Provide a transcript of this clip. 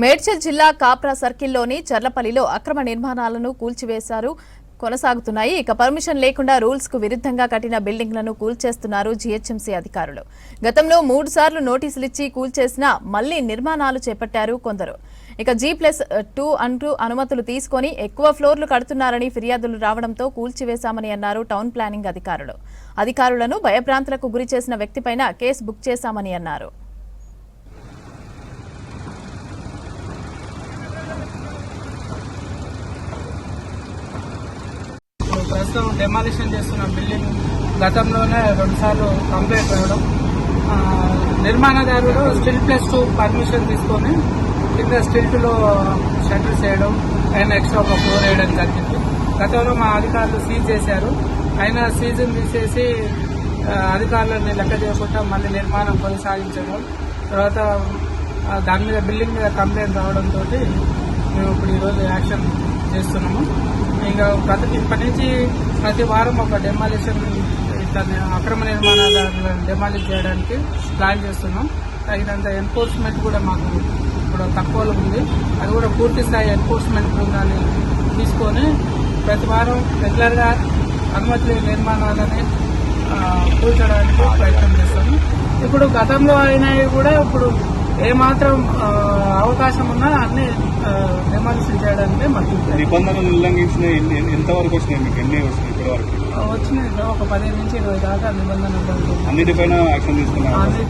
మేడ్చల్ జిల్లా కాప్రా సర్కిల్లోని చర్లపల్లిలో అక్రమ నిర్మాణాలను కూల్చివేశారు కొనసాగుతున్నాయి. ఇక పర్మిషన్ లేకుండా రూల్స్ కు విరుద్ధంగా కట్టిన బిల్డింగ్లను కూల్చేస్తున్నారు జీహెచ్ఎంసీ అధికారులు. గతంలో 3 సార్లు నోటీసులిచ్చి కూల్చేసినా మళ్లీ నిర్మాణాలు చేపట్టారు కొందరు. ఇక G+2 అంటూ అనుమతులు తీసుకొని ఎక్కువ ఫ్లోర్లు కడుతున్నారని ఫిర్యాదులు రావడంతో కూల్చివేశామని అన్నారు టౌన్ ప్లానింగ్ అధికారులు. అధికారులను భయభ్రాంతులకు గురి చేసిన వ్యక్తిపైన కేసు బుక్ చేశామని అన్నారు. ప్రస్తుతం డెమాలిషన్ చేస్తున్న బిల్డింగ్ గతంలోనే 2 సార్లు కంప్లైంట్ రావడం, నిర్మాణదారుడు స్టిల్+2 పర్మిషన్ తీసుకొని కింద స్టిల్ట్లో షట్టర్స్ వేయడం, పైన ఎక్స్ట్రా ఒక ఫ్లోర్ వేయడం జరిగింది. గతంలో మా అధికారులు సీజ్ చేశారు. అయినా సీజన్ తీసేసి అధికారులను లెక్క చేయకుండా మళ్ళీ నిర్మాణం కొనసాగించడం, తర్వాత దాని మీద బిల్డింగ్ మీద కంప్లైంట్ రావడంతో మేము ఇప్పుడు ఈరోజు యాక్షన్ చేస్తున్నాము. ఇంకా ఇప్పటి నుంచి ప్రతి వారం ఒక డెమాలిషన్ ఇట్లా అక్రమ నిర్మాణాలను డెమాలిష్ చేయడానికి ప్లాన్ చేస్తున్నాం. తగినంత ఎన్ఫోర్స్మెంట్ కూడా మాకు ఇప్పుడు తక్కువలో ఉంది. అది కూడా పూర్తి స్థాయి ఎన్ఫోర్స్మెంట్ బృందాన్ని తీసుకొని ప్రతి వారం రెగ్యులర్గా అనుమతి లేని నిర్మాణాలని కూల్చడానికి ప్రయత్నం చేస్తాము. ఇప్పుడు గతంలో అయినవి కూడా ఇప్పుడు ఏమాత్రం అవకాశం ఉన్నా అన్ని డెమాలిషన్ చేయడానికి మద్దతు. నిబంధనలు ఉల్లంఘించిన ఎంతవరకు వచ్చినాయి? మీకు ఎన్ని వచ్చినాయి ఇప్పటి వరకు? వచ్చినాయి ఒక 15 నుంచి 20 దాకా నిబంధనలు అన్నిటిపైన యాక్షన్ తీసుకున్నారు.